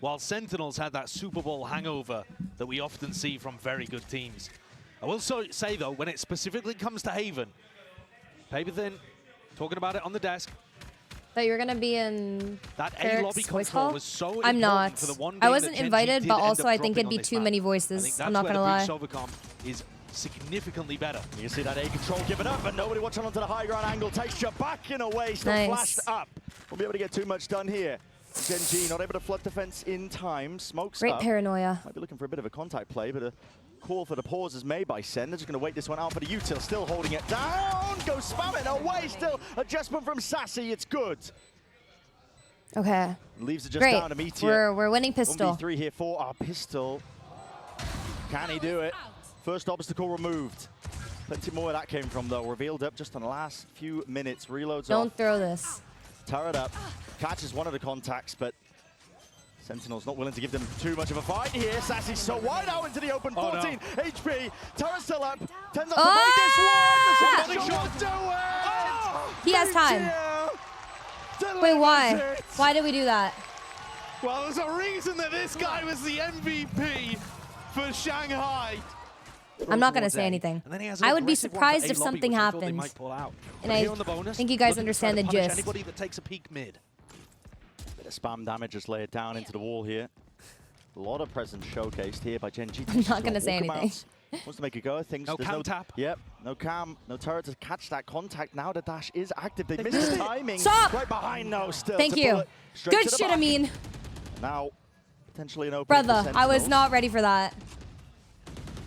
while Sentinels had that Super Bowl hangover that we often see from very good teams. I will say, though, when it specifically comes to Haven, Paperthin talking about it on the desk. That you're gonna be in that Eric's A-lobby voice control call? was so I'm important not. for the one I game wasn't that Gen.G invited, did but end also up I think dropping it'd be on this too map. many I voices. think I'm that's not where gonna the lie. Breach Overcom is significantly better. You see that A control given up, but nobody watching onto the high ground angle. Takes you back in a way, still Nice. flashed up. Won't be able to get too much done here. Gen.G not able to flood defense in time. Smokes Great up. paranoia. Might be looking for a bit of a contact play, but a call for the pause is made by Sen. They're just going to wait this one out for the util. Still holding it down. Go spam it away still. Adjustment from Sassy. It's good. Okay. Leaves it just Great. down to Meteor. We're winning pistol. 1v3 here for our pistol. Can he do it? First obstacle removed. Plenty more where that came from though. Revealed up just in the last few minutes. Reloads Don't off. throw this. Turret up. Catches one of the contacts, but Sentinel's not willing to give them too much of a fight here. Sassy's so wide out into the open. 14 HP. Turret still up. Tends out to break this one. Somebody shot do it. He has time. Wait, why? Why did we do that? Well, there's a reason that this guy was the MVP for Shanghai. I'm not going to say anything. I would be surprised if something happened. And I think you guys understand the gist. Anybody that takes a peek mid. Bit of spam damage just laid down into the wall here. A lot of presence showcased here by Gen.G. I'm not going to say anything. Wants to make a go of things. No There's cam tap. Yep, no cam, no turret to catch that contact. Now the dash is active. They missed the timing. Stop! Right behind now still. Thank you. Good shit, I mean. Now, potentially an open. Brother, I was not ready for that.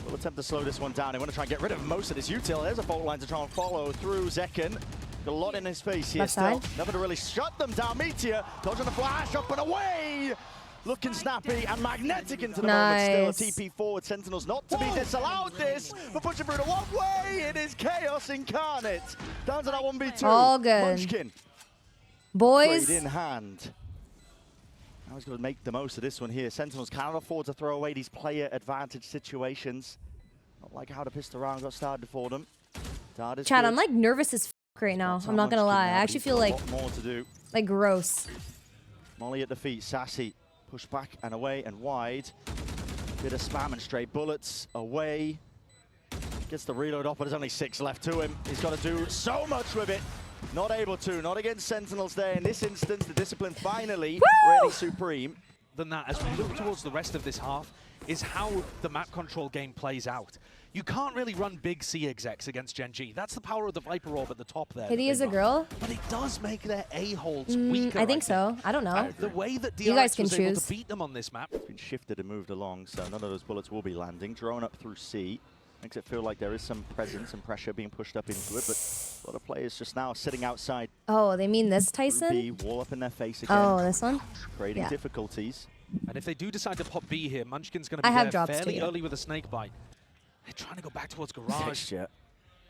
We'll attempt to slow this one down. They want to try and get rid of most of this util. There's a fault line to try and follow through Zekken. Got a lot in his face here. Left Still, side. nothing to really shut them down. Meteor dodging the flash, up and away. Looking snappy and magnetic into the moment. Still a TP forward. Sentinels not to be disallowed this, but pushing through the one way. It is chaos incarnate. Down to that 1v2. All good. Munchkin. Boys. Blade in hand. Now he's going to make the most of this one here. Sentinels cannot afford to throw away these player advantage situations. Not like how the pistol round got started for them. Chad, I'm like nervous as f right now. I'm not going to lie. I actually feel like, more to do. like gross. Molly at the feet. Sassy. Push back and away and wide. Bit of spam and stray bullets away. Gets the reload off, but there's only 6 left to him. He's got to do so much with it. Not able to. Not against Sentinels there. In this instance, the discipline finally ready supreme. Than that, as we look towards the rest of this half, is how the map control game plays out. You can't really run big C execs against Gen.G. That's the power of the Viper Orb at the top there. Kyedae is a girl? But it does make their A-holds weaker. I think so. I don't know. The way that DRX You guys can was able choose. to beat them on this map. Been shifted and moved along, so none of those bullets will be landing. Drone up through C. Makes it feel like there is some presence and pressure being pushed up into it, but a lot of players just now sitting outside. Oh, they mean this Tyson? B, wall up in their face again. Oh, this one? Creating difficulties. And if they do decide to pop B here, Munchkin's going to be there fairly early with a snake bite. They're trying to go back towards garage. Yeah.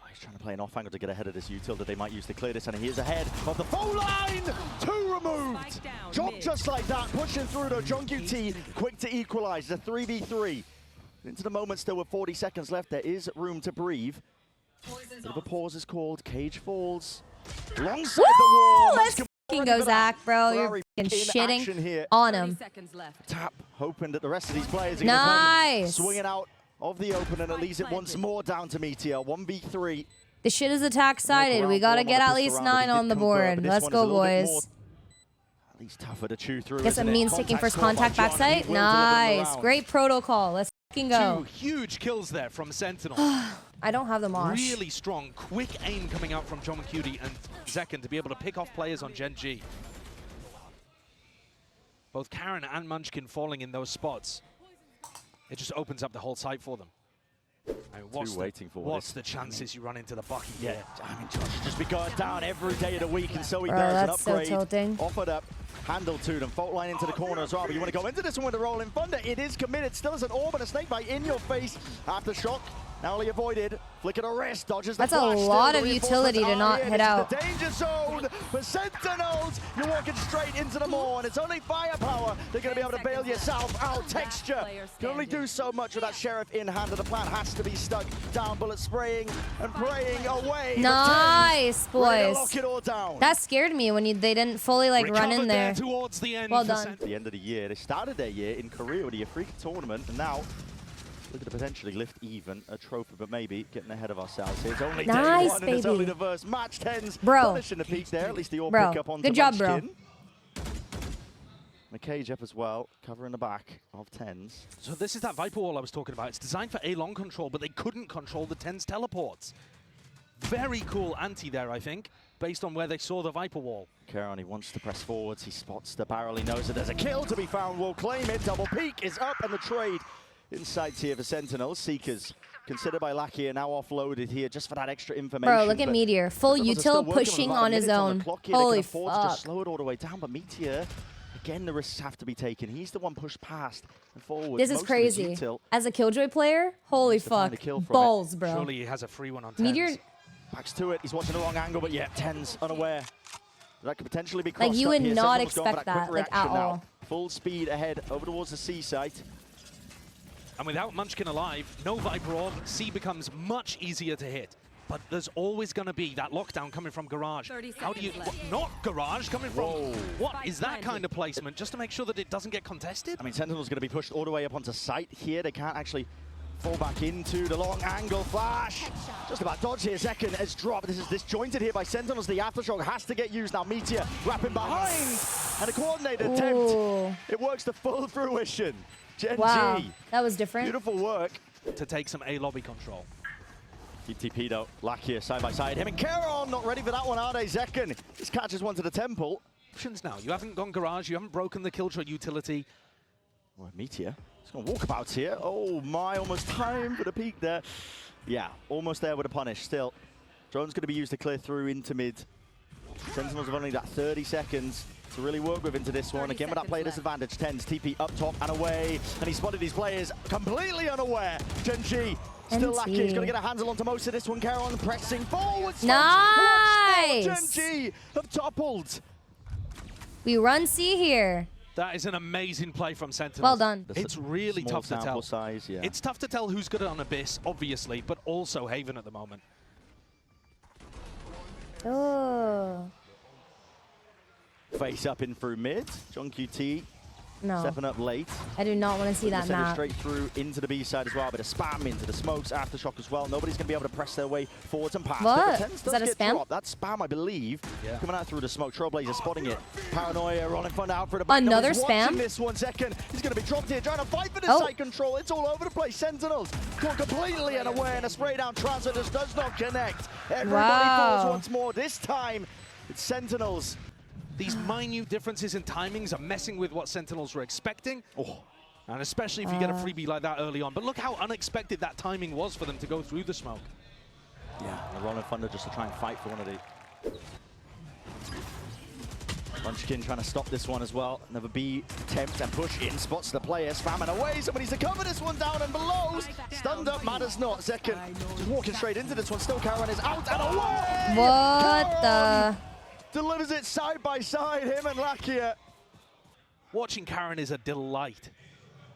Oh, he's trying to play an off angle to get ahead of this util that they might use to clear this, and he is ahead of the full line. 2 removed. Job just like that, pushing through to Gen.G, quick to equalize. The 3v3. Into the moment still with 40 seconds left. There is room to breathe. Bit of a pause is called. Cage falls. Longside the wall. Let's f***ing go, Zach, bro. You're f***ing shitting here. on him. Tap, hoping that the rest of these players are going to come swinging out of the open, and it leaves it once more down to Meteor. 1v3. The shit is attack-sided. We got to get at least 9 on the board. Let's go, boys. At least tougher to chew through. Guess it means taking first contact backside. Nice. Great protocol. Let's f***ing go. 2 huge kills there from Sentinel. I don't have the mosh. Really strong, quick aim coming out from Kyedae and Zekken to be able to pick off players on Gen.G. Both Karen and Munchkin falling in those spots. It just opens up the whole site for them. I mean, what's the chances you run into the Bucky? Yeah, I mean, Josh should just be going down every day of the week, and so he does. An upgrade offered up, handle to them. Fault line into the corner as well, but you want to go into this one with a rolling thunder. It is committed, still as an orb and a snake bite in your face. Aftershock Narrowly avoided. Flick of the wrist, dodges the That's flash. a lot of Reinforcements utility to are not in. hit out. The danger zone for Sentinels. You're walking straight into the maw, and it's only firepower. They're going to be able to bail yourself out. Texture can only do so much with that Sheriff in hand, and the plan has to be stuck down. Bullet spraying and praying away. Nice, boys. Lock it all down. That scared me when they didn't fully like run in there. Towards the end. Well done. At the end of the year, they started their year in Korea with a Africa tournament, and now looking to potentially lift even a trophy, but maybe getting ahead of ourselves here. It's only nice, day one, baby. and it's only the first match. Tens punishing the peak there. At least they all pick up on good job, bro. McCage up as well, covering the back of Tens. So this is that Viper Wall I was talking about. It's designed for A-long control, but they couldn't control the Tens teleports. Very cool anti there, I think, based on where they saw the Viper Wall. Kyedae, he wants to press forwards. He spots the barrel. He knows that there's a kill to be found. Will claim it. Double peak is up, and the trade inside here for Sentinels. Seekers considered by Lackey now offloaded here just for that extra information. Bro, look at Meteor. Full util pushing on his own. Holy fuck. To just slow it all the way down, but Meteor, again, the risks have to be taken. He's the one pushed past and forward. This is crazy. As a Killjoy player, holy fuck. Balls, bro. Surely he has a free one on Tens. Meteor. Backs to it. He's watching the wrong angle, but yeah, Tens unaware. That could potentially be crossed like, you would here. not Sentinels expect that, like, at all. Full speed ahead over towards the C site. And without Munchkin alive, no Viper Orb, C becomes much easier to hit. But there's always going to be that lockdown coming from Garage. How do you... not Garage, coming from... Whoa. What is that kind of placement? Just to make sure that it doesn't get contested? I mean, Sentinel's going to be pushed all the way up onto site here. They can't actually fall back into the long angle flash. Just about dodge here. Second has dropped. This is disjointed here by Sentinels. The aftershock has to get used now. Meteor wrapping behind. And a coordinated attempt. It works to full fruition. Gen.G. Wow, that was different. Beautiful work. To take some A lobby control. GTP though, Lakia side by side. Him and Kyedae not ready for that one, are they? Zekken just catches one to the temple. Options now. You haven't gone Garage. You haven't broken the Killjoy utility. Oh, Meteor. He's going walkabouts here. Oh my, almost time for the peak there. Yeah, almost there with a punish still. Drone's going to be used to clear through into mid. Sentinels have only got 30 seconds to really work with into this one. Again with that player disadvantage. Tens, TP up top and away. And he spotted these players completely unaware. Gen.G still lucky. He's going to get a handle onto most of this one. Kyedae pressing forward. Nice! Gen.G have toppled. We run C here. That is an amazing play from Sentinels. Well done. It's really tough to tell. Size, yeah. It's tough to tell who's good on Abyss, obviously, but also Haven at the moment. Oh. Face up in through mid. John QT No. stepping up late. I do not want to see that map. Straight through into the B side as well. Bit of spam into the smokes, aftershock as well. Nobody's going to be able to press their way forwards and past. What? Is that a spam? Dropped. That's spam, I believe. Yeah. Coming out through the smoke. Trailblazer spotting it. Paranoia rolling front out for the another spam. This 1 second. He's going to be dropped here, trying to fight for the site control. It's all over the place. Sentinels caught completely unaware, and a spray down transfer just does not connect. Everybody falls once more. This time, it's Sentinels. These minute differences in timings are messing with what Sentinels were expecting. Oh. And especially if you get a freebie like that early on. But look how unexpected that timing was for them to go through the smoke. Yeah, the Rolling Thunder just to try and fight for one of the... Munchkin trying to stop this one as well. Another B attempt and push in, spots the player, spamming away. Somebody's to cover this one down and below. Stunned up, matters not. Zekken just walking straight into this one. Still Kyedae is out and away! What the... Delivers it side by side, him and Lakia. Watching Kyedae is a delight.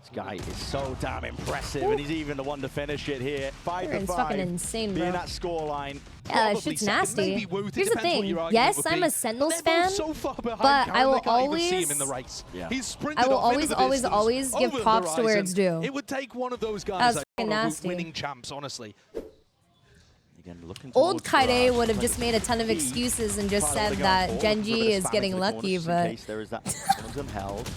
This guy is so damn impressive, and he's even the one to finish it here. 5-5. Fucking insane, bro. Being that scoreline. Yeah, that shit's nasty. Here's the thing. Yes, I'm a Sentinels fan, but I will always give props to where it's due. It would take one of those guys winning champs, honestly. Old Kyedae would have just made a ton of excuses and just said that Gen.G is getting lucky, but... There is that held.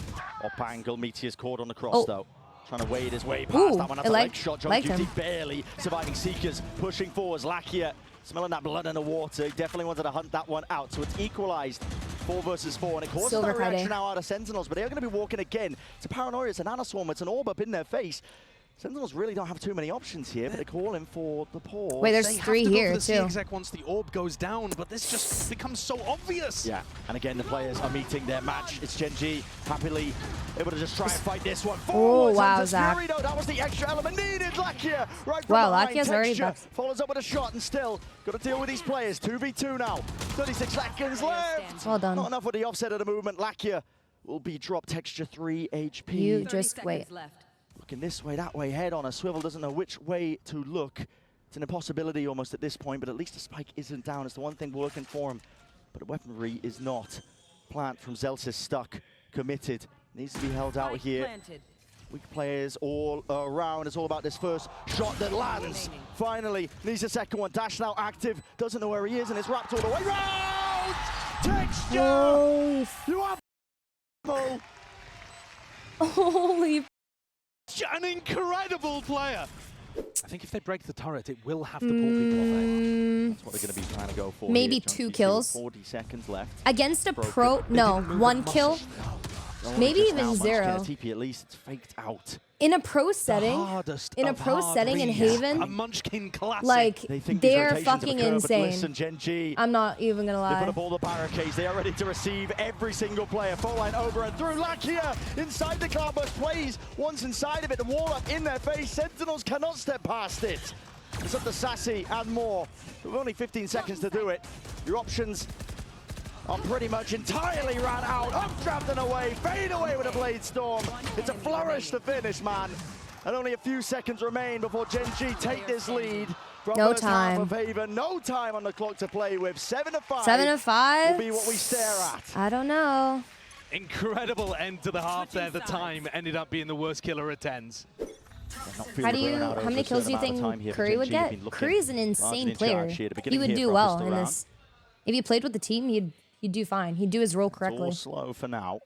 Up angle, Meteor's caught on the cross, though. Trying to wade his way past that one. That's a leg shot. John QT barely surviving Seekers, pushing forwards. Lakia smelling that blood in the water. He definitely wanted to hunt that one out, so it's equalized. 4 versus 4, and it causes that reaction now out of Sentinels, but they're going to be walking again. It's a Paranoia, it's an Anaswarm, it's an orb up in their face. Sentinels really don't have too many options here, but they're calling for the pause. Wait, there's 3 here, too. Exec once the orb goes down, but this just becomes so obvious. Yeah, and again, the players are meeting their match. It's Gen.G happily able to just try and fight this one forward. Oh, wow, Zach. Fury, that was the extra element needed. Lakia right from wow, behind. Lakia's already back. Follows up with a shot and still got to deal with these players. 2v2 now. 36 seconds left. Well done. Not enough with the offset of the movement. Lakia will be dropped texture 3 HP. You just wait. Looking this way, that way, head on a swivel, doesn't know which way to look. It's an impossibility almost at this point, but at least the spike isn't down. It's the one thing working for him. But the weaponry is not. Plant from Zelsis stuck, committed. Needs to be held out here. Weak players all around. It's all about this first shot that lands. Finally, needs a second one. Dash now active. Doesn't know where he is, and it's wrapped all the way round! Texture! Holy You are holy an incredible player. I think if they break the turret, it will have to pull people away. That's what they're going to be trying to go for. Maybe here. 2 kills. 40 seconds left. Against a pro, no, 1 kill. Maybe even 0. TP, at least it's faked out. In a pro setting, in Haven, a Munchkin classic. like, they're fucking occur, insane. Listen, Gen.G, I'm not even gonna lie. they put up all the barricades. They are ready to receive every single player. Full line over and through. Lakia inside the Cloudburst plays. Once inside of it, the wall up in their face. Sentinels cannot step past it. It's up to Sassy and more. With only 15 seconds to do it. Your options are pretty much entirely ran out. Updraft and away, fade away with a Blade Storm. It's a flourish to finish, man. And only a few seconds remain before Gen.G take this lead. From no first half time. Of Haven. No time on the clock to play with. 7 to 5. 7 to 5? Will be what we stare at. I don't know. Incredible end to the half there. The time ended up being the worst killer at 10s. How many kills do you think Curry would get? Curry's an insane player. He would do well in this. If he played with the team, he'd do fine. He'd do his role correctly. It's all slow for now.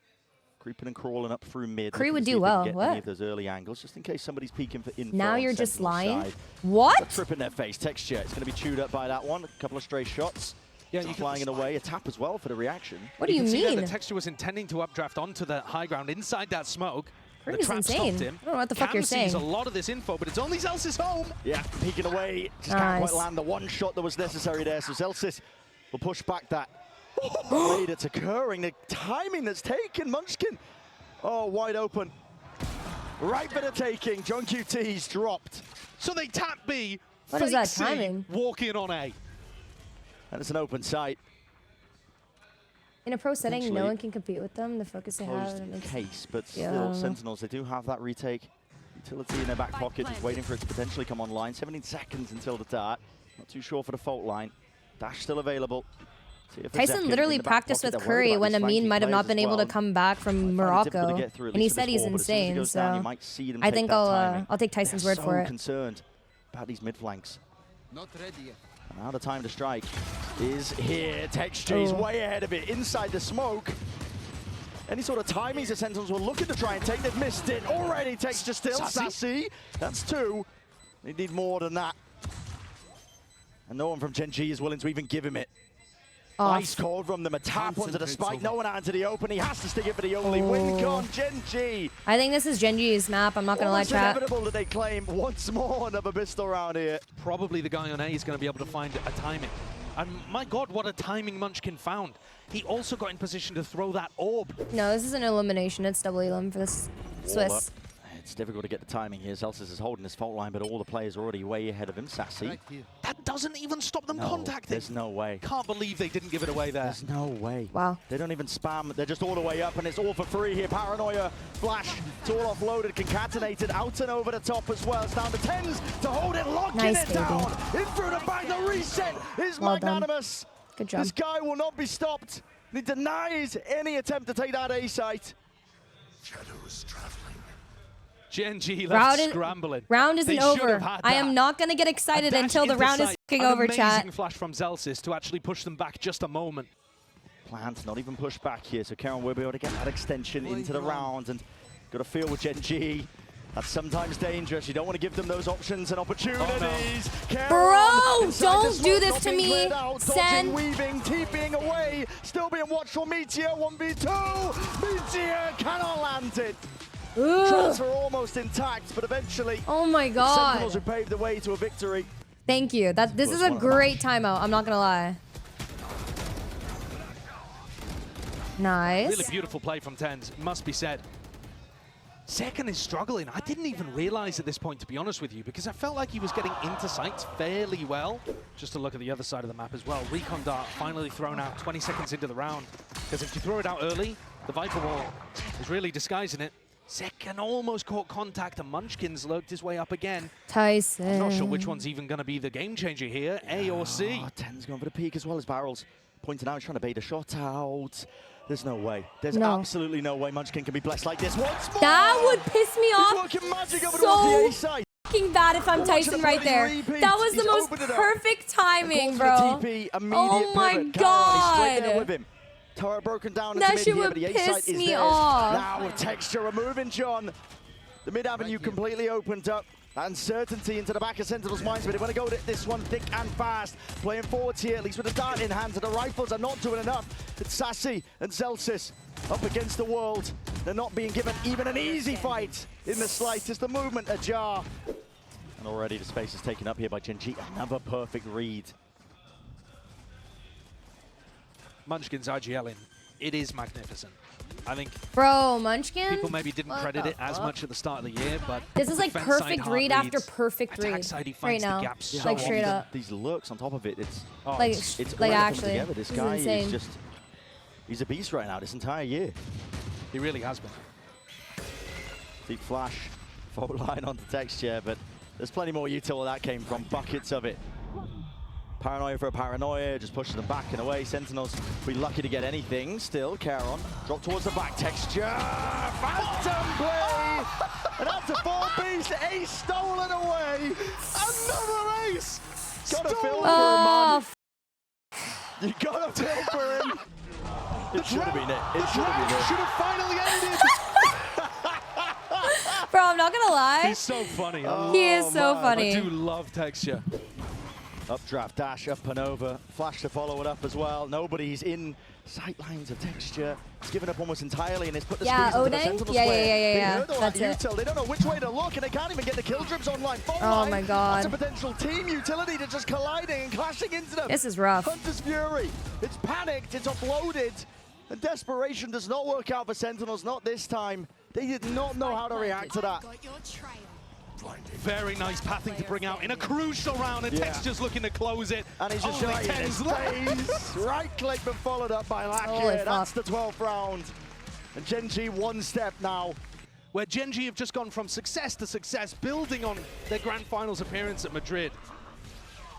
Creeping and crawling up through mid. Curry would do well. What? Any of those early angles, just in case somebody's peeking for info. Now you're just lying. Side. What? A trip in their face. Texture. It's going to be chewed up by that one. A couple of stray shots. Yeah, you flying it away. A tap as well for the reaction. What do you mean? The Texture was intending to updraft onto the high ground inside that smoke. Curry's insane. I don't know what the fuck you're saying. Sees a lot of this info, but it's only Zelsis home. Yeah, peeking away. Just can't quite land the one shot that was necessary there. So Zelsis will push back that. Blade, it's occurring. The timing that's taken. Munchkin. Oh, wide open. Right for the taking. JunQT's dropped. So they tap B. What is that timing? Walking on A. And it's an open site. In a pro setting, no one can compete with them. The focus they have. Case, but still, Sentinels, they do have that retake utility in their back pocket, just waiting for it to potentially come online. 17 seconds until the dart. Not too sure for the fault line. Dash still available. Tyson literally practiced with Curry when Amin might have not been able to come back from Morocco, and he said he's insane. So I think I'll take Tyson's word for it. Concerned about these mid flanks. Not ready yet. Now the time to strike is here. Texture is way ahead of it, inside the smoke. Any sort of timings the Sentinels were looking to try and take, they've missed it already. Texture still sassy. That's 2. They need more than that. And no one from Gen.G is willing to even give him it. Ice cold from them, a tap onto the spike, no one out into the open. He has to stick it for the only win con. Gen.G. I think this is Gen.G's map. I'm not going to lie, chat. It's inevitable that they claim once more another pistol around here. Probably the guy on A is going to be able to find a timing. And my God, what a timing Munchkin found. He also got in position to throw that orb. No, this is an elimination. It's double elim for this Swiss. It's difficult to get the timing here. Zelsis is holding his fault line, but all the players are already way ahead of him. Sassy. That doesn't even stop them contacting. There's no way. Can't believe they didn't give it away there. There's no way. Wow. They don't even spam. They're just all the way up, and it's all for free here. Paranoia, flash, it's all offloaded, concatenated, out and over the top as well. It's down to 10s to hold it, locking it down. In through the back, the reset is magnanimous. Good job. This guy will not be stopped. He denies any attempt to take that A site. Shadows traveling. Gen.G left scrambling. Round isn't over. I am not going to get excited until the round is fucking over, chat. Amazing flash from Zelsis to actually push them back just a moment. Plans not even pushed back here, so Karen will be able to get that extension into the round, and got to feel with Gen.G. That's sometimes dangerous. You don't want to give them those options and opportunities. Bro, don't do this to me. Sen. Weaving, TPing away. Still being watched for Meteor. 1v2. Meteor cannot land it. Transfer almost intact, but eventually, oh my god. Sentinels have paved the way to a victory. Thank you. This is a great timeout. I'm not gonna lie. Nice. Really beautiful play from TenZ, must be said. Second is struggling. I didn't even realize at this point, to be honest with you, because I felt like he was getting into sights fairly well. Just to look at the other side of the map as well. Recon Dart finally thrown out 20 seconds into the round. Because if you throw it out early, the Viper Wall is really disguising it. Second almost caught contact, and Munchkin's lurked his way up again. Tyson. I'm not sure which one's even going to be the game changer here, A or C. Oh, TenZ going for the peak as well as Barrels. Pointing out, trying to bait a shot out. There's no way. There's absolutely no way Munchkin can be blessed like this once more. That would piss me off working magic over towards the A side. Fucking bad if I'm Tyson right there. That was the most perfect timing, bro. Oh my god. With him. Turret broken down. That shit would piss me off. Now with Texture removing John. The mid avenue completely opened up. Uncertainty into the back of Sentinels' minds, but they want to go this one thick and fast. Playing forwards here, at least with a dart in hand, and the rifles are not doing enough. It's Sassy and Zelsis up against the world. They're not being given even an easy fight in the slightest. The movement ajar. And already the space is taken up here by Gen.G. Another perfect read. Munchkin's IGL in. It is magnificent. I think bro, Munchkin. People maybe didn't credit it as much at the start of the year, but this is like perfect read after perfect read right now. Like straight up. These looks on top of it, it's like actually. Together. This guy is just, he's a beast right now this entire year. He really has been. Deep flash, fault line onto Texture, but there's plenty more util where that came from. Buckets of it. Paranoia for a paranoia, just pushing them back and away. Sentinels be lucky to get anything. Still, Charon drop towards the back. Texture, phantom play, and after 4 beast, ace stolen away. Another ace. Gotta feel for him, man. You gotta feel for him. It should have been it. It should have been it. Should have finally ended. Bro, I'm not gonna lie. He's so funny. He is so funny. I do love Texture. Updraft dash up and over. Flash to follow it up as well. Nobody's in sight lines of Texture. It's given up almost entirely, and it's put the squeeze into the Sentinels player. Yeah. That's it. Util. They don't know which way to look, and they can't even get the kill drips online. Oh my god. That's a potential team utility to just colliding and clashing into them. This is rough. Hunter's Fury. It's panicked. It's offloaded. And desperation does not work out for Sentinels. Not this time. They did not know how to react to that. Very nice pathing to bring out in a crucial round, and Texture's looking to close it. And he's just right click, but followed up by Lakia. That's the 12th round. And Gen.G 1 step now. Where Gen.G have just gone from success to success, building on their grand finals appearance at Madrid.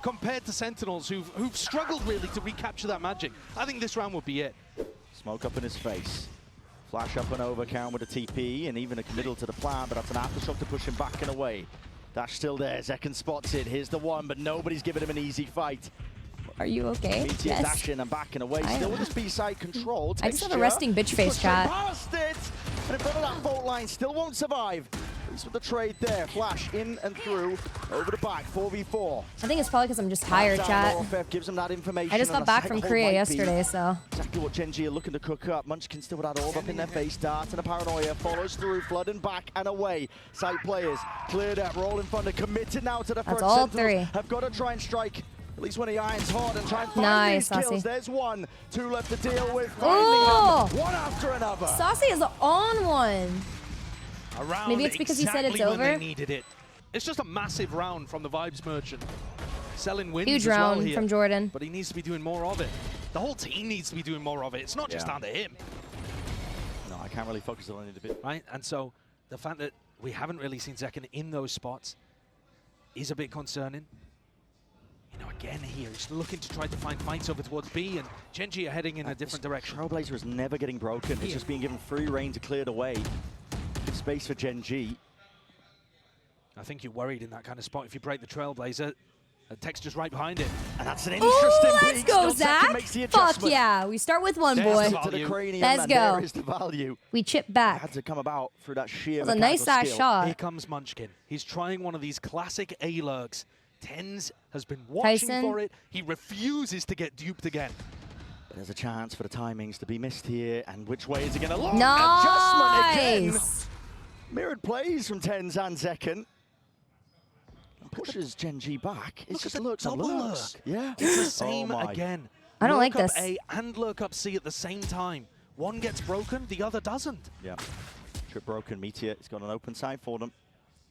Compared to Sentinels, who've struggled really to recapture that magic. I think this round will be it. Smoke up in his face. Flash up and over, Karen with a TP, and even a committal to the plan, but that's an aftershock to push him back and away. Dash still there, Zekken spots it, here's the one, but nobody's giving him an easy fight. Are you okay? Yes. Dashing and backing away, still with the B-side control. I just have a resting bitch face, chat. Past it, and in front of that fault line, still won't survive. At least with the trade there, Flash in and through, over the back, 4v4. I think it's probably because I'm just tired, chat. Gives him that information. I just got back from Korea yesterday, so. Exactly what Gen.G are looking to cook up. Munchkin still with that orb up in their face. Dart and a paranoia follows through, flood and back and away. Sight players cleared up, rolling thunder, committed now to the front. That's all Sentinels 3. Have got to try and strike at least when the iron's hot and try and find these kills. There's 1, 2 left to deal with. Finding them, one after another. Saucy is on one. Around maybe it's because he said it's over. They needed it. It's just a massive round from the Vibes Merchant. Selling wins huge as well round here, from Jordan. But he needs to be doing more of it. The whole team needs to be doing more of it. It's not just down to him. No, I can't really focus on it a bit. Right, and so the fact that we haven't really seen Zekken in those spots is a bit concerning. You know, again here, he's looking to try to find fights over towards B, and Gen.G are heading in a different direction. Trailblazer is never getting broken. It's just being given free reign to clear the way. Good space for Gen.G. I think you're worried in that kind of spot if you break the Trailblazer. Texture's right behind it. And that's an interesting let's go, Zach. Fuck yeah. We start with one, boy. Let's go. There is the value. We chip back. Had to come about through that sheer a nice-ass shot. Here comes Munchkin. He's trying one of these classic A-lurks. TenZ has been watching for it. He refuses to get duped again. But there's a chance for the timings to be missed here. And which way is he going to look? Nice. Adjustment again. Mirrored plays from Tens and Zekken. Pushes Gen.G back. It just looks and lurks. Yeah. It's the same again. I don't like lurk up this. A and lurk up C at the same time. One gets broken, the other doesn't. Yeah. Trip broken. Meteor has got an open side for them.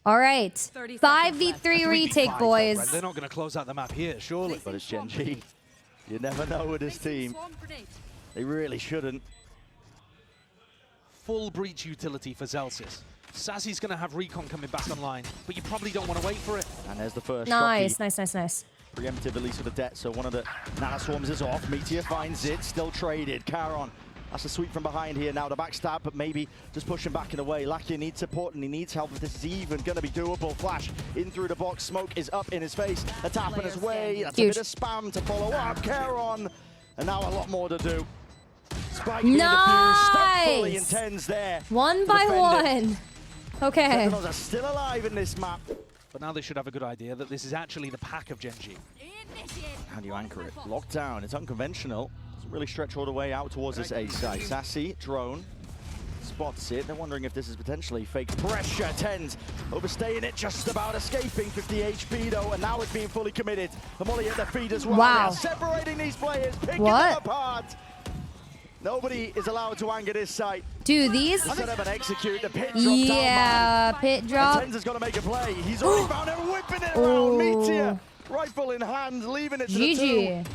All right. 5v3 retake, boys. They're not going to close out the map here, surely. But it's Gen.G. You never know with this team. They really shouldn't. Full breach utility for Zelsis. Sassy's going to have recon coming back online, but you probably don't want to wait for it. And there's the first Nice, shocky. nice. Preemptive, at least with the debt, so one of the Nana Swarms is off. Meteor finds it, still traded. Charon, that's a sweep from behind here now. The backstab, but maybe just pushing back in a way. Lakia needs support and he needs help if this is even going to be doable. Flash in through the box, smoke is up in his face. A tap in his way, that's Huge. a bit of spam to follow up. Charon, and now a lot more to do. Spike being defused, stuck fully in Tens there. One by one. Okay. Sentinels are still alive in this map. But now they should have a good idea that this is actually the pack of Gen.G. How do you anchor it? Locked down, it's unconventional. Doesn't really stretch all the way out towards this A side. Sassy, drone, spots it. They're wondering if this is potentially fake pressure. Tens overstaying it, just about escaping. 50 HP though, and now it's being fully committed. The molly at the feet as well. Wow. They're separating these players, picking them apart. Nobody is allowed to anger this site. Dude, these... Instead of an execute, the pit drop Yeah, down, pit drop. Tens has got to make a play. He's already found it, whipping it around. Meteor, rifle in hand, leaving it to the two. GG.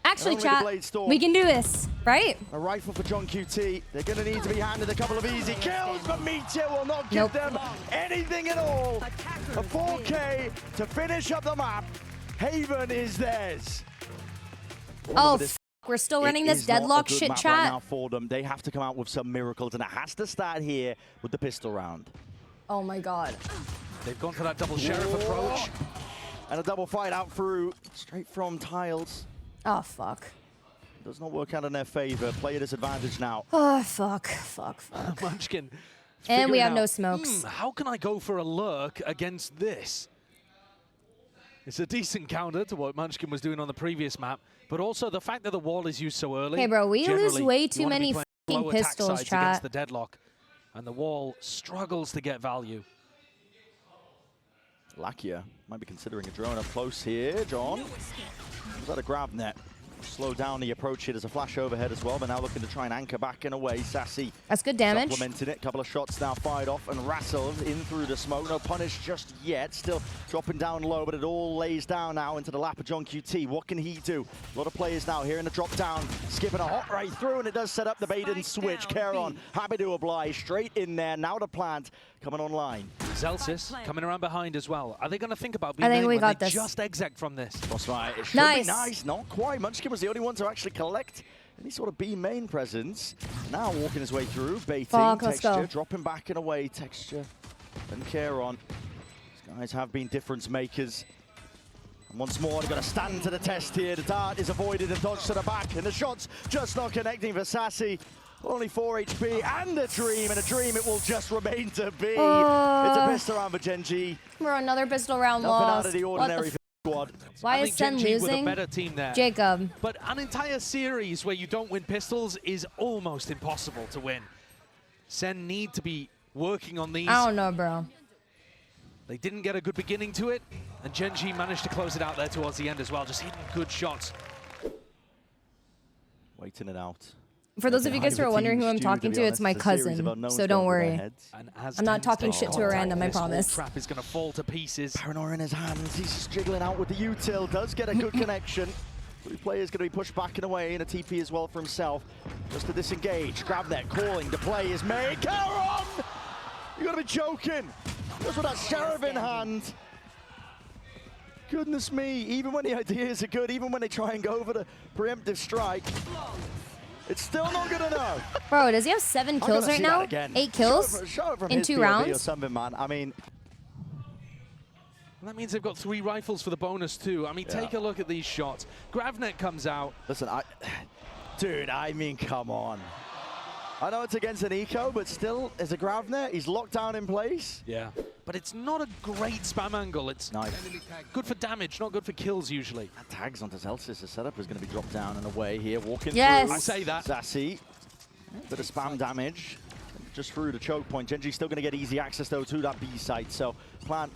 Actually, chat, we can do this, right? A rifle for John QT. They're going to need to be handed a couple of easy kills, but Meteor will not give them anything at all. A 4K to finish up the map. Haven is theirs. Oh, we're still running this deadlock shit, chat. Right now for them. They have to come out with some miracles, and it has to start here with the pistol round. Oh my god. They've gone for that double sheriff approach. And a double fight out through, straight from tiles. Oh, fuck. Does not work out in their favor. Player disadvantage now. Oh, fuck. Munchkin. And we have out, no smokes. How can I go for a lurk against this? It's a decent counter to what Munchkin was doing on the previous map, but also the fact that the wall is used so early. Hey, bro, we lose way too many fucking pistols, chat. Against the deadlock, and the wall struggles to get value. Lakia might be considering a drone up close here. John, is that a grab net? Slow down the approach here. There's a flash overhead as well, but now looking to try and anchor back in a way. Sassy. That's good damage. Supplementing it. Couple of shots now fired off and wrestled in through the smoke. No punish just yet. Still dropping down low, but it all lays down now into the lap of John QT. What can he do? A lot of players now here in the drop down, skipping a hop right through, and it does set up the bait and switch. Charon happy to oblige. Straight in there. Now the plant coming online. Zelsis coming around behind as well. Are they going to think about I think we got this. Just exec from this? Crossfire. It should nice. be nice. Not quite. Munchkin was the only one to actually collect any sort of B main presence. Now walking his way through, baiting, Texture, dropping back and away, Texture and Charon. These guys have been difference makers. And once more, they've got to stand to the test here. The dart is avoided and dodged to the back, and the shots just not connecting for Sassy. Only 4 HP and a dream, and a dream it will just remain to be. It's a pistol round for Gen.G. We're another pistol round Nothing lost. out of the ordinary squad. Why is Sen losing? A better team there. Jacob. But an entire series where you don't win pistols is almost impossible to win. Sen need to be working on these. I don't know, bro. They didn't get a good beginning to it, and Gen.G managed to close it out there towards the end as well, just hitting good shots. Waiting it out. For those of you guys who are wondering who I'm talking to, it's my cousin, so don't worry. I'm not talking shit to a random, I promise. Trap is going to fall to pieces. Paranoia in his hands, he's just jiggling out with the util, does get a good connection. 3 players going to be pushed back and away, and a TP as well for himself. Just to disengage, grab that, calling, the play is made. Charon! You got to be joking! Just with that sheriff in hand. Goodness me, even when the ideas are good, even when they try and go for the preemptive strike, it's still not good enough. Bro, does he have 7 kills right now? 8 kills in 2 rounds? Or something, man. I mean, that means they've got 3 rifles for the bonus too. I mean, take a look at these shots. Gravnet comes out. Listen, dude, I mean, come on. I know it's against an eco, but still, as a Gravnet, he's locked down in place. Yeah, but it's not a great spam angle. It's good for damage, not good for kills usually. That tags onto Zelsis. The setup is going to be dropped down and away here, walking through. I say that. Sassy, bit of spam damage. just through the choke point. Gen.G still going to get easy access, though, to that B site. So plan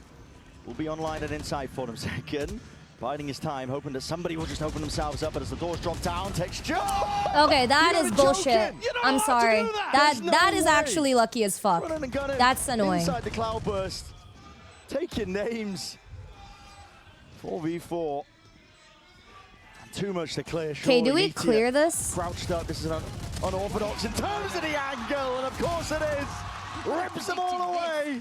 will be online and inside for them. Second, biding his time, hoping that somebody will just open themselves up. But as the doors drop down, texture. Okay, that is bullshit. I'm sorry. That is actually lucky as fuck. That's annoying. Inside the cloudburst, taking names. 4v4. Too much to clear. Okay, do we clear this? Crouched up. This is unorthodox in terms of the angle, and of course it is. Rips them all away.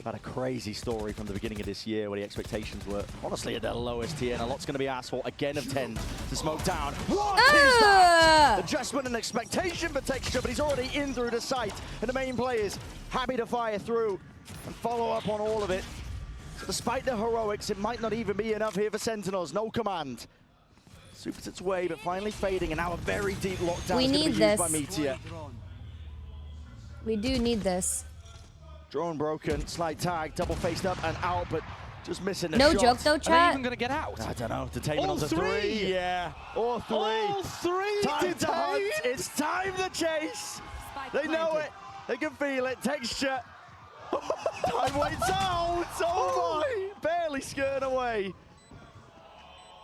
Had a crazy story from the beginning of this year where the expectations were honestly at their lowest here, and a lot's going to be asked for again of 10 to smoke down. What is that? Adjustment and expectation for texture, but he's already in through the site, and the main players happy to fire through and follow up on all of it. So despite the heroics, it might not even be enough here for Sentinels. No command. Supers its way, but finally fading, and now a very deep lockdown. We need this. By Meteor. We do need this. Drone broken, slide tag, double faced up and out, but just missing the No shot. joke though, chat. Are they even going to get out? I don't know. Detainment All on the three. Yeah, all three. All three Time to hunt. detained. It's time to chase. They know it. They can feel it. Texture. Time waits out. Oh my. Barely skirting away.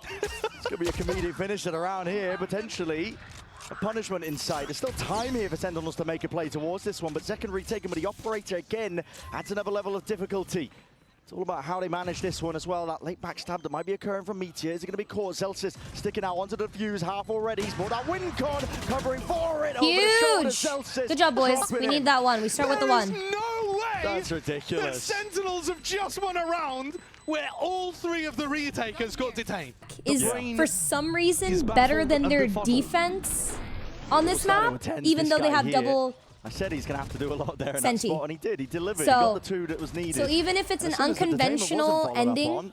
It's going to be a comedic finish at around here, potentially. A punishment in sight. There's still time here for Sentinels to make a play towards this one, but second retake, but the operator again adds another level of difficulty. It's all about how they manage this one as well. That late backstab that might be occurring from Meteor. Is it going to be caught? Celsius sticking out onto the fuse, half already. He's brought that win con, covering for it. Huge! Over the shoulder, Good job, boys. We need that one. We start with the one. There is no way That's ridiculous. that Sentinels have just won a round where all three of the retakers got detained. Is for some reason better than their defense on this map, even though they have double. I said he's going to have to do a lot there in Senti. that spot, and he did. He delivered. So, he got the two that was needed. So even if it's an unconventional ending,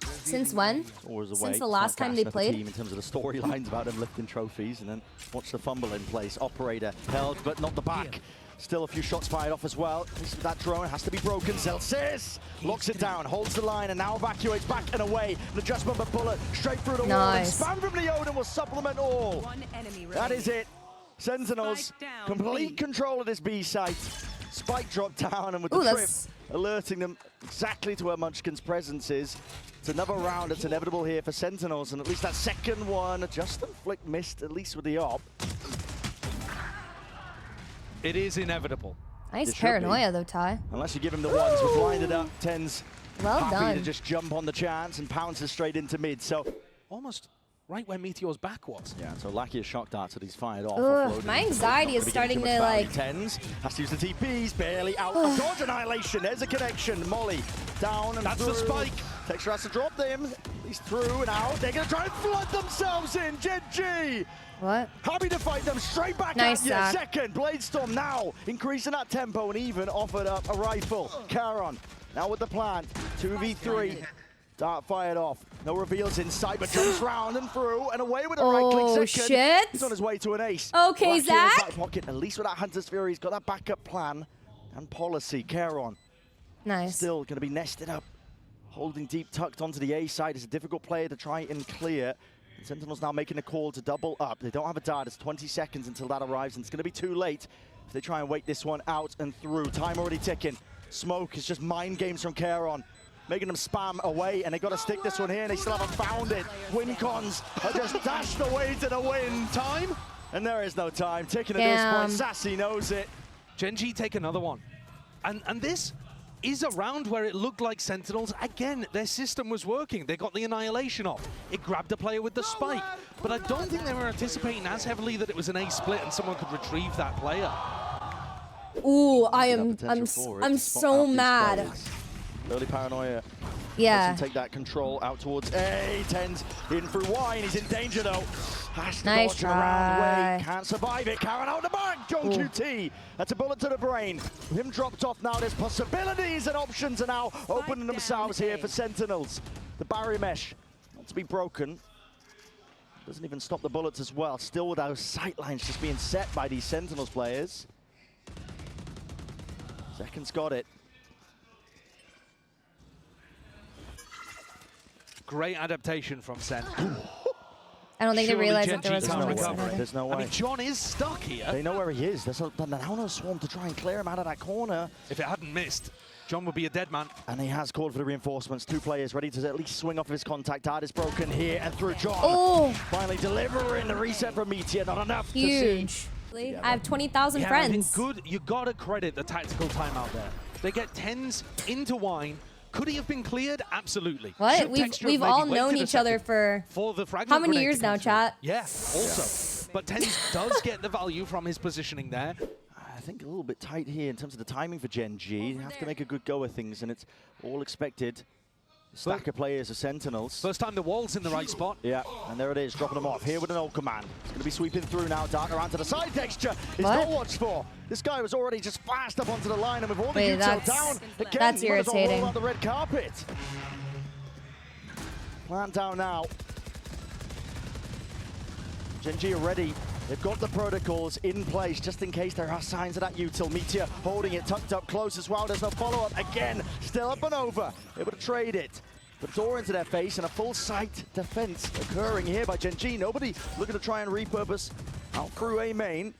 since when? Since the last time they played? In terms of the storylines about them lifting trophies, and then watch the fumble in place. Operator held, but not the back. Still a few shots fired off as well. That drone has to be broken. Celsius locks it down, holds the line, and now evacuates back and away. An adjustment of bullet straight through the wall. And spam from Leoden will supplement all. That is it. Sentinels, complete control of this B site. Spike dropped down, and with the trip alerting them exactly to where Munchkin's presence is. It's another round that's inevitable here for Sentinels, and at least that second one, Justin Flick missed, at least with the op. It is inevitable. Nice paranoia though, Ty. Unless you give him the ones with blinded up, 10's well happy done to just jump on the chance and pounces straight into mid. So almost right where Meteor's back was. Yeah, so lucky a shock dart that he's fired off. My anxiety is starting to like. 10's has to use the TPs, barely out. Dodge annihilation. There's a connection. Molly down and that's through. the spike. Texture has to drop them. He's through and out. They're going to try and flood themselves in. Gen.G. What? Happy to fight them straight back nice at you. Second, Bladestorm now increasing that tempo and even offered up a rifle. Charon now with the plant. 2v3. Dart fired off. No reveals in sight, but jumps round and through and away with a right-click second. Shit. He's on his way to an ace. Okay, Zach. Pocket, at least with that Hunter's Fury, he's got that backup plan and policy. Charon. Nice. Still going to be nested up. Holding deep, tucked onto the A side. Is a difficult player to try and clear. And Sentinels now making a call to double up. They don't have a dart. It's 20 seconds until that arrives, and it's going to be too late if they try and wait this one out and through. Time already ticking. Smoke is just mind games from Charon, making them spam away, and they got to stick this one here, and they still haven't found it. Win cons are just dashed away to the win. Time? And there is no time. Ticking at this point. Sassy knows it. Gen.G take another one. And this is a round where it looked like Sentinels, again, their system was working. They got the annihilation off. It grabbed a player with the spike. But I don't think they were anticipating as heavily that it was an A split and someone could retrieve that player. Ooh, I'm so mad. Early paranoia. Yeah. Take that control out towards A. 10's in through Y, and he's in danger though. Has to nice dodge try. around way. Can't survive it. Karen out the back. John QT. That's a bullet to the brain. With him dropped off now, there's possibilities and options are now opening themselves here for Sentinels. The barrier mesh not to be broken. Doesn't even stop the bullets as well. Still with those sight lines just being set by these Sentinels players. Second's got it. Great adaptation from Sen. I don't think they Surely realized that there Gen.G was can't one. recover. There's no way. I mean, John is stuck here. They know where he is. There's a Banana swarm to try and clear him out of that corner. If it hadn't missed, John would be a dead man. And he has called for the reinforcements. 2 players ready to at least swing off of his contact. Dart is broken here and through John. Oh! Finally delivering the reset from Meteor. Not enough Huge. to see. I have 20,000 Yeah, friends. I think good. You gotta credit the tactical timeout there. They get 10s into wine. Could he have been cleared? Absolutely. What? Should Texture We've have maybe all waited known a each other second for the fragment how many grenade years to now, come through? chat? Yeah, also. But 10s does get the value from his positioning there. I think a little bit tight here in terms of the timing for Gen.G. You have to make a good go of things, and it's all expected. Stack of players are Sentinels. First time the wall's in the right spot. Yeah, and there it is, dropping them off. Here with an ult command. It's going to be sweeping through now. Dart around to the side. Texture is not watched for. This guy was already just fast up onto the line, and with all the util down, again, that's might as well irritating. roll out the red carpet. Plant down now. Gen.G are ready. They've got the protocols in place just in case there are signs of that util. Meteor holding it tucked up close as well. There's no follow-up. Again, still up and over. Able to trade it. The door into their face and a full sight defense occurring here by Gen.G. Nobody looking to try and repurpose out through A main.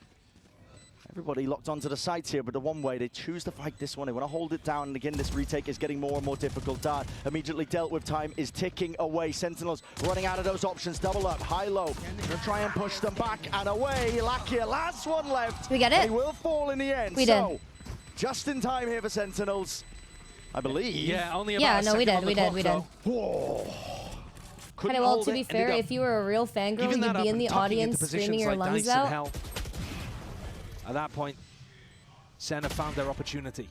Everybody locked onto the sites here, but the one way they choose to fight this one. They want to hold it down, and again, this retake is getting more and more difficult. Dart immediately dealt with. Time is ticking away. Sentinels running out of those options. Double up, high-low. Gonna try and push them back and away. Lakia, last one left. Did we get it? They will fall in the end. We so, did. just in time here for Sentinels, I believe. Yeah, only about a no, we second did, on the we clock, did. though. Whoa. Couldn't Well, hold to it, be ended fair, up if you were a real fangirl, giving that you'd up be in and the tucking into audience positions screaming your like lungs dice in out. hell. At that point, Senna found their opportunity.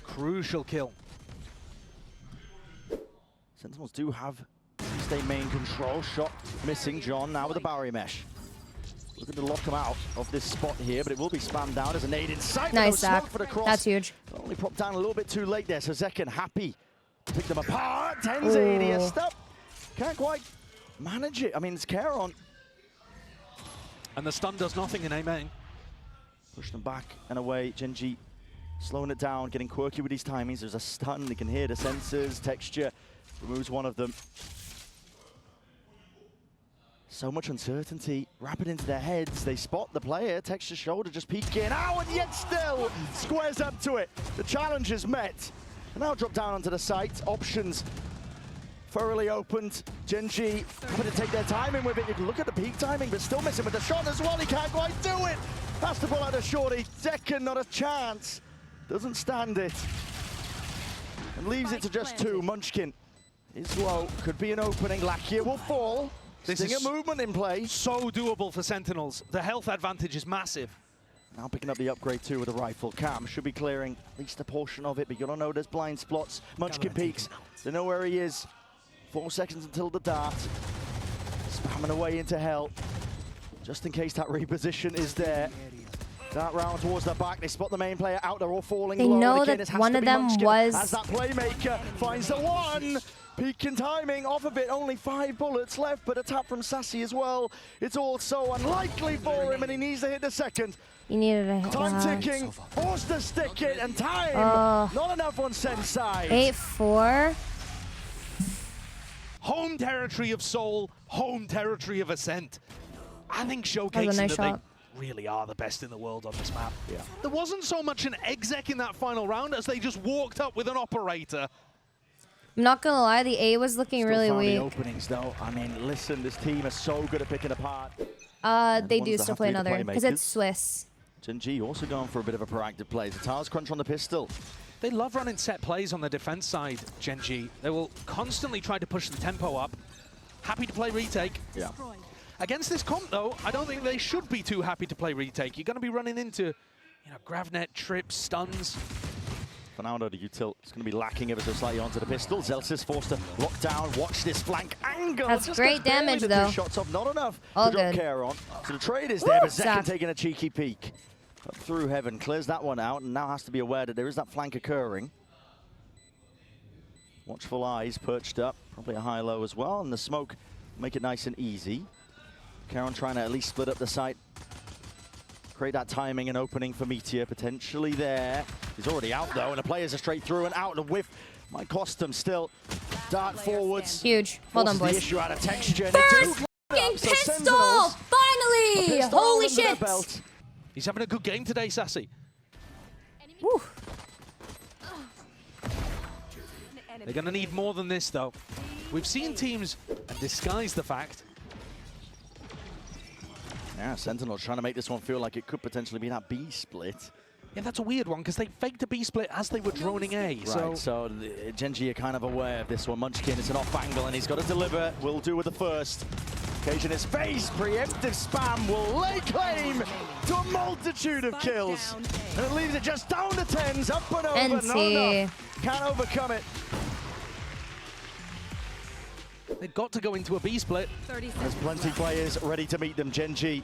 Crucial kill. Sentinels do have stay main control. Shot missing. John now with the barrier mesh. Looking to lock him out of this spot here, but it will be spammed down as a nade in sight. Nice, no Zach. smoke for the cross. That's huge. Only propped down a little bit too late there, so Zekken happy to pick them apart. 1080 a step. Can't quite manage it. I mean, it's Kyedae. And the stun does nothing in A main. Push them back and away. Gen.G slowing it down, getting quirky with these timings. There's a stun. They can hear the sensors. Texture removes one of them. So much uncertainty. Rapid into their heads. They spot the player. Texture shoulder just peeking out, and yet still squares up to it. The challenge is met. And now drop down onto the site. Options thoroughly opened. Gen.G having to take their timing with it. You can look at the peak timing, but still missing with the shot as well. He can't quite do it. Has to pull out a shorty. Zekken, not a chance. Doesn't stand it. And leaves it to just 2. Munchkin is low. Could be an opening. Lakia will fall. This Stinger is movement in play. So doable for Sentinels. The health advantage is massive. Now picking up the upgrade too with a rifle. Cam should be clearing at least a portion of it, but you don't know there's blind spots. Munchkin peeks. They know where he is. 4 seconds until the dart. Spamming away into hell. Just in case that reposition is there. Dart round towards the back. They spot the main player out. They're all falling low. They know again, that it has one to of be them Munchkin was... as that playmaker finds the one. Peak in timing, off of it, only 5 bullets left, but a tap from Sassy as well. It's all so unlikely for him, and he needs to hit the second. You needed a Time ticking, forced to stick it, and time not enough on Sen's side. 8-4. Home territory of Seoul, home territory of Ascent. I think showcasing nice that shot. they really are the best in the world on this map. Yeah. There wasn't so much an exec in that final round as they just walked up with an operator. I'm not gonna lie, the A was looking Still really found the weak. openings though. I mean, listen, this team is so good at picking apart. They the do ones that still have play to be the another, because it's playmakers. Swiss. Gen.G also going for a bit of a proactive play. Zatar's crunch on the pistol. They love running set plays on the defense side, Gen.G. They will constantly try to push the tempo up. Happy to play retake. Yeah. Against this comp, though, I don't think they should be too happy to play retake. You're going to be running into, you know, gravnet, trips, stuns. Fernando, the util is going to be lacking ever so slightly onto the pistol. Zelsis forced to lock down. Watch this flank angle. That's Just great got barely damage, the though. 2 shots off, not enough All to drop good. Kyedae on. So the trade is there, but Zekken Zach. taking a cheeky peek. Up through heaven, clears that one out, and now has to be aware that there is that flank occurring. Watchful eyes perched up, probably a high-low as well, and the smoke make it nice and easy. Kyedae trying to at least split up the site. Create that timing and opening for Meteor, potentially there. He's already out though, and the players are straight through and out, and a whiff might cost them still. Dart forwards. Huge. Well done, boys. The issue out of Texture. First fucking pistol! Finally! Holy shit! He's having a good game today, Sassy. Woo. They're going to need more than this, though. We've seen teams disguise the fact. Yeah, Sentinels trying to make this one feel like it could potentially be that B split. Yeah, that's a weird one, because they faked a B split as they were droning A. Right, so Gen.G are kind of aware of this one. Munchkin, it's an off angle, and he's got to deliver. Will do with the first. Occasion is face. Preemptive spam will lay claim to a multitude of kills. And it leaves it just down to 10s, up and over. No, can't overcome it. They've got to go into a B split. There's plenty of players ready to meet them. Gen.G.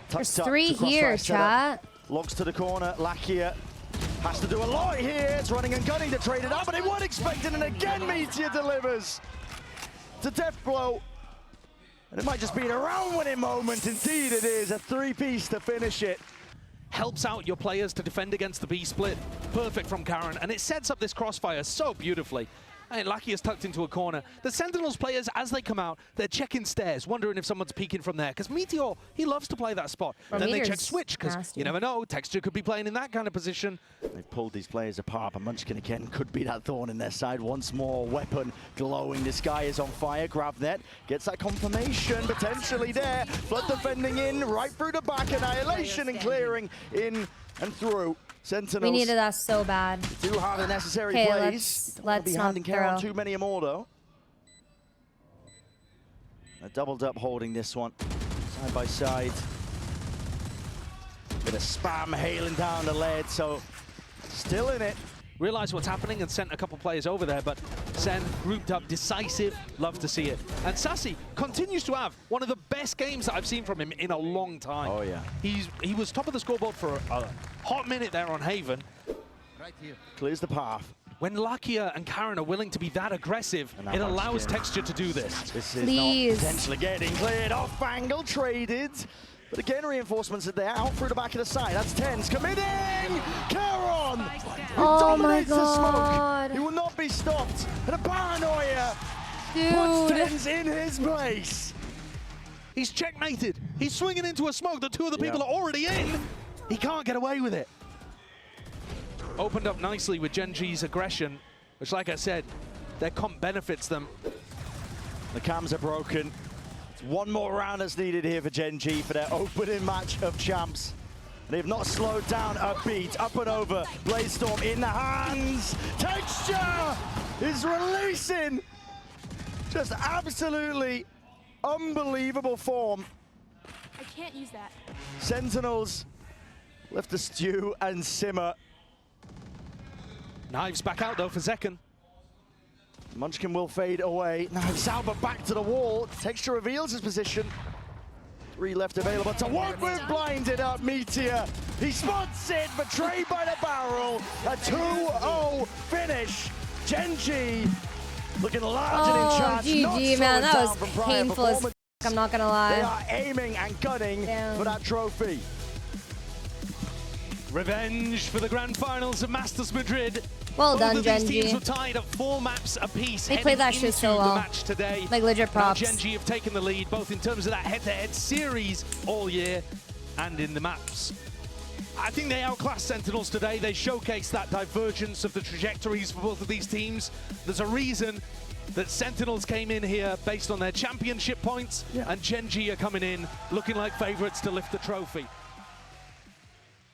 There's 3 here, chat. Logs to the corner. Lakia has to do a lot here. It's running and gunning to trade it out, but they weren't expecting, and again Meteor delivers. It's a death blow. And it might just be an around-winning moment. Indeed it is. A 3-piece to finish it. Helps out your players to defend against the B split. Perfect from Karen, and it sets up this crossfire so beautifully. And Lucky is tucked into a corner. The Sentinels players, as they come out, they're checking stairs, wondering if someone's peeking from there. Because Meteor, he loves to play that spot. Well, then Meteor's they check switch, because you never know, Texture could be playing in that kind of position. They've pulled these players apart, but Munchkin again could be that thorn in their side. Once more, weapon glowing. This guy is on fire. GravNet gets that confirmation, potentially there. Flood defending in, right through the back. Annihilation and clearing in and through. Sentinels. We needed that so bad. Do have the necessary plays. Let's be not handing care on throw. too many more though. A doubled up holding this one, side by side. Bit of spam hailing down the lead, so still in it. Realize what's happening and sent a couple players over there, but Sen grouped up, decisive, love to see it. And Sassy continues to have one of the best games that I've seen from him in a long time. Oh yeah. He was top of the scoreboard for a hot minute there on Haven. Right here. Clears the path. When Lakia and Karen are willing to be that aggressive, it allows Texture to do this. This is not potentially getting cleared off angle, traded. But again, reinforcements are there, out through the back of the side. That's 10s committing! Caron! Oh my god! He will not be stopped. And a paranoia Dude. puts 10s in his place. He's checkmated. He's swinging into a smoke that 2 other people are already in. He can't get away with it. Opened up nicely with Gen.G's aggression, which, like I said, their comp benefits them. The cams are broken. One more round that's needed here for Gen.G for their opening match of champs. They've not slowed down a beat. Up and over. Bladestorm in the hands. Texture is releasing. Just absolutely unbelievable form. I can't use that. Sentinels left to stew and simmer. Knives back out though for Zekken. Munchkin will fade away. Now Sauber back to the wall. Texture reveals his position. 3 left available to work with. Blinded up Meteor. He spots it, betrayed by the barrel. A 2-0 finish. Gen.G looking large and in charge. GG, man, that was painful as f. I'm not gonna lie. They are aiming and gunning for that trophy. Revenge for the grand finals of Masters Madrid. Well done, Gen.G. These teams were tied at 4 maps apiece. They played that shit so well. The match today. Like legit props. Now Gen.G have taken the lead both in terms of that head-to-head series all year and in the maps. I think they outclassed Sentinels today. They showcased that divergence of the trajectories for both of these teams. There's a reason that Sentinels came in here based on their championship points, and Gen.G are coming in looking like favorites to lift the trophy.